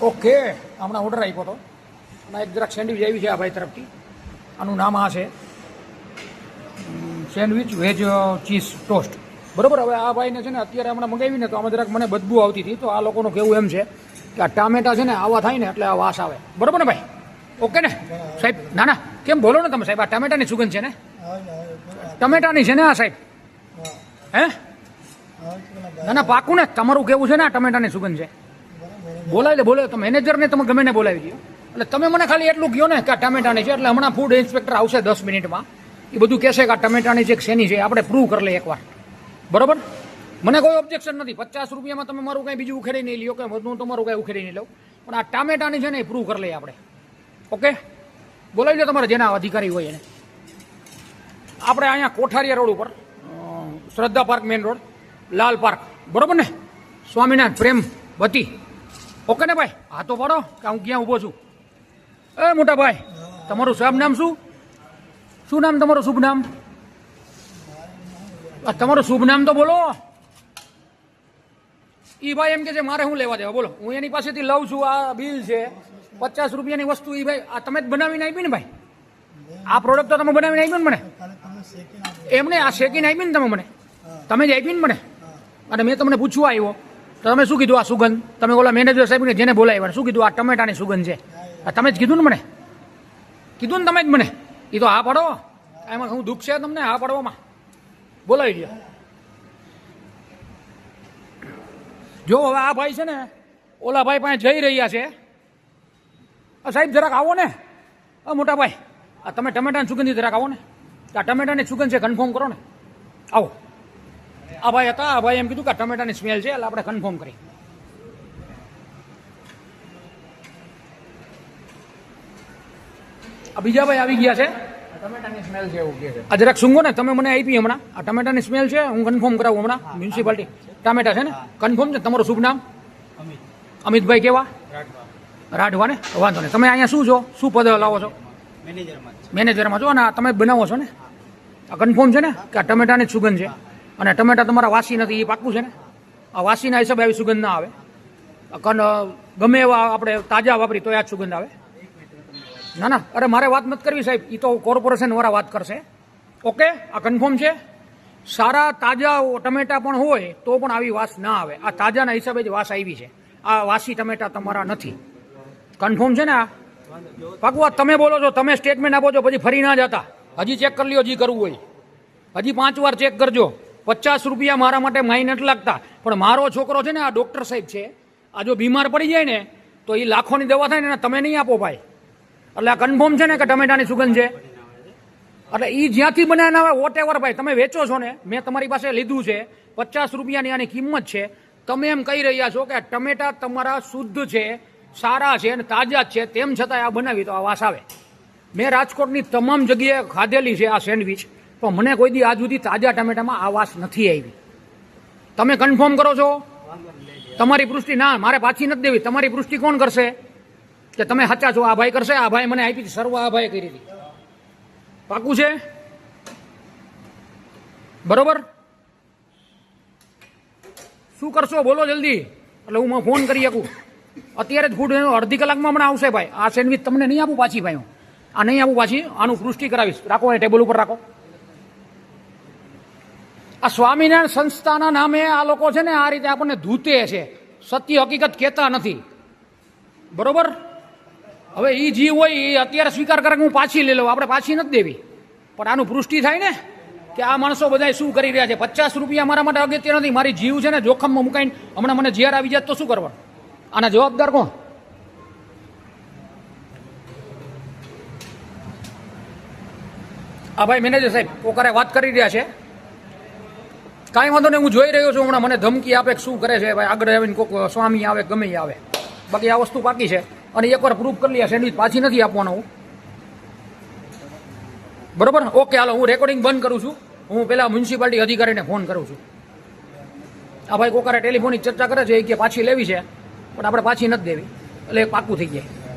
Okay, હમણાં order આપ્યો હતો અને એક જરાક સેન્ડવિચ આવી છે આ ભાઈ તરફથી. આનું નામ આ છે સેન્ડવિચ વેજ ચીઝ ટોસ્ટ. બરાબર. હવે આ ભાઈને છે ને અત્યારે હમણાં મંગાવીને તો આમાં જરાક મને બદબુ આવતી હતી. તો આ લોકોનું કહેવું એમ છે કે આ ટામેટા છે ને આવા થાય ને એટલે આ વાસ આવે. બરાબર ને ભાઈ? ઓકે ને સાહેબ? ના ના, કેમ બોલો ને તમે સાહેબ? આ ટામેટાની સુગંધ છે ને? ટમેટાની છે ને આ સાહેબ? હે? ના ના, પાકું ને? તમારું કેવું છે ને આ ટમેટાની સુગંધ છે? બોલાવી લે, બોલાવી. તમે મેનેજરને તમે ગમે ને બોલાવી દો. એટલે તમે મને ખાલી એટલું કહો ને કે આ ટમેટાની છે. એટલે હમણાં ફૂડ ઇન્સ્પેક્ટર આવશે 10 મિનિટમાં. એ બધું કહેશે કે આ ટમેટાની છે કે શેની છે, આપણે પ્રૂવ કરી લઈએ એકવાર. બરોબર? મને કોઈ ઓબ્જેક્શન નથી. 50 રૂપિયામાં તમે મારું કંઈ બીજું ઉખેડી નહીં લ્યો કે હું તમારું કંઈ ઉખેડી નહીં લઉં, પણ આ ટામેટાની છે ને એ પ્રૂવ કરી લઈએ આપણે. ઓકે, બોલાવી લો તમારે જેના અધિકારી હોય એને. આપણે અહીંયા કોઠારિયા રોડ ઉપર, શ્રદ્ધા પાર્ક મેઇન રોડ, લાલ પાર્ક. બરોબર ને? સ્વામિનારાયણ પ્રેમ વતી. ઓકે ને ભાઈ? હા તો પાડો કે હું ક્યાં ઊભો છું. એ મોટા ભાઈ, તમારું શુભ નામ શું? શું નામ તમારું શુભ નામ? તમારું શુભ નામ તો બોલો. ઈ ભાઈ એમ કે છે મારે શું લેવા દેવા, બોલો. હું એની પાસેથી લઉં છું. આ બિલ છે 50 રૂપિયાની વસ્તુ. ઈ ભાઈ આ તમે જ બનાવીને આપી ને ભાઈ? આ પ્રોડક્ટ તો તમે બનાવીને આપી ને મને? એમને આ શેકીને આપી ને તમે મને? તમે જ આપી ને મને? અને મેં તમને પૂછવા આવ્યો તો તમે શું કીધું? આ સુગંધ. તમે ઓલા મેનેજર સાહેબને જેને બોલાવ્યા શું કીધું? આ ટમેટાની સુગંધ છે. તમે જ કીધું ને મને? કીધું ને તમે જ મને? એ તો હા પાડો. એમાં શું દુઃખ છે તમને હા પાડવામાં? બોલાવી દો. જો હવે આ ભાઈ છે ને ઓલા ભાઈ પાસે જઈ રહ્યા છે. સાહેબ જરાક આવો ને. મોટા ભાઈ, આ તમે ટમેટાની સુગંધી જરાક આવો ને. આ ટમેટાની સુગંધ છે, કન્ફર્મ કરો ને. આવો. આ ભાઈ હતા. આ ભાઈ એમ કીધું કે ટમેટાની સ્મેલ છે એટલે આપણે કન્ફર્મ કરી. આ બીજા ભાઈ આવી ગયા છે. ટમેટાની સ્મેલ છે એવું કહે છે. આ જરાક સુંગો ને. તમે મને આપી હમણાં. આ ટમેટાની સ્મેલ છે, હું કન્ફર્મ કરાવું હમણાં. મ્યુનિસિપાલિટી ટામેટા છે ને? કન્ફર્મ છે? તમારું શુભ નામ? અમિતભાઈ કેવા? રાઠવા ને? વાંધો નહીં. તમે અહીંયા શું છો? શું પદ લાવો છો? મેનેજરમાં છો. અને તમે બનાવો છો ને? આ કન્ફર્મ છે ને કે આ ટમેટાની જ સુગંધ છે? અને ટમેટા તમારા વાસી નથી, એ પાક્કું છે ને? આ વાસીના હિસાબે આવી સુગંધ ના આવે. ગમે એવા આપણે તાજા વાપરી તો આ જ સુગંધ આવે. ના ના, અરે મારે વાત નથી કરવી સાહેબ. એ તો કોર્પોરેશન વાળા વાત કરશે. ઓકે, આ કન્ફર્મ છે? સારા તાજા ટમેટા પણ હોય તો પણ આવી વાસ ના આવે. આ તાજાના હિસાબે જ વાસ આવી છે. આ વાસી ટમેટા તમારા નથી. કન્ફર્મ છે ને? આ પાકું તમે બોલો છો, તમે સ્ટેટમેન્ટ આપો છો, પછી ફરી ના જતા. હજી ચેક કરી લ્યો, હજી કરવું હોય. હજી 5 વાર ચેક કરજો. 50 રૂપિયા મારા માટે માઇન નથી લાગતા, પણ મારો છોકરો છે ને આ ડોક્ટર સાહેબ છે. આ જો બીમાર પડી જાય ને તો એ લાખોની દવા થાય ને, તમે નહીં આપો ભાઈ. એટલે આ કન્ફર્મ છે ને કે ટમેટાની સુગંધ છે? એટલે એ જ્યાંથી બનાવીને આવે વોટ એવર ભાઈ, તમે વેચો છો ને, મેં તમારી પાસે લીધું છે. 50 રૂપિયાની આની કિંમત છે. તમે એમ કહી રહ્યા છો કે ટમેટા તમારા શુદ્ધ છે, સારા છે અને તાજા જ છે, તેમ છતાં આ બનાવી તો આ વાસ આવે. મેં રાજકોટની તમામ જગ્યાએ ખાધેલી છે આ સેન્ડવિચ, પણ મને કોઈ દી આજ સુધી તાજા ટમેટામાં આ વાસ નથી આવી. તમે કન્ફર્મ કરો છો? તમારી પુષ્ટિ ના, મારે પાછી નથી દેવી. તમારી પુષ્ટિ કોણ કરશે કે તમે સાચા છો? આ ભાઈ કરશે. આ ભાઈ મને આપી હતી, સર્વ આ ભાઈ કરી હતી. પાકું છે? બરોબર? શું કરશો બોલો જલ્દી, એટલે હું ફોન કરી શકું. અત્યારે જ ફૂડ અડધી કલાકમાં હમણાં આવશે ભાઈ. આ સેન્ડવિચ તમને નહીં આપું પાછી ભાઈ. હું આ નહીં આપું પાછી. આનું પુષ્ટિ કરાવીશ. રાખો એ ટેબલ ઉપર રાખો. આ સ્વામિનારાયણ સંસ્થાના નામે આ લોકો છે ને આ રીતે આપણને ધૂતે છે, સત્ય હકીકત કહેતા નથી. બરોબર? હવે એ જીવ હોય એ અત્યારે સ્વીકાર કરે કે હું પાછી લઈ લઉં. આપણે પાછી નથી દેવી, પણ આનું પુષ્ટિ થાય ને કે આ માણસો બધા શું કરી રહ્યા છે. 50 રૂપિયા મારા માટે અગત્ય નથી. મારી જીવ છે ને જોખમમાં મુકાઈને હમણાં મને ઝેર આવી જાય તો શું કરવાનું? આના જવાબદાર કોણ? આ ભાઈ મેનેજર સાહેબ કોકારે વાત કરી રહ્યા છે. કાંઈ વાંધો નહીં, હું જોઈ રહ્યો છું. હમણાં મને ધમકી આપે શું કરે છે ભાઈ. આગળ આવીને કોઈક સ્વામી આવે ગમે આવે. બાકી આ વસ્તુ પાકી છે અને એકવાર પ્રૂફ કરી લે. સેન્ડવિચ પાછી નથી આપવાનો હું. બરોબર? ઓકે, હાલો હું રેકોર્ડિંગ બંધ કરું છું. હું પેલા મ્યુનિસિપાલિટી અધિકારીને ફોન કરું છું. આ ભાઈ કોકારે ટેલિફોનિક ચર્ચા કરે છે કે પાછી લેવી છે, પણ આપણે પાછી નથી દેવી. એટલે પાકું થઈ જાય.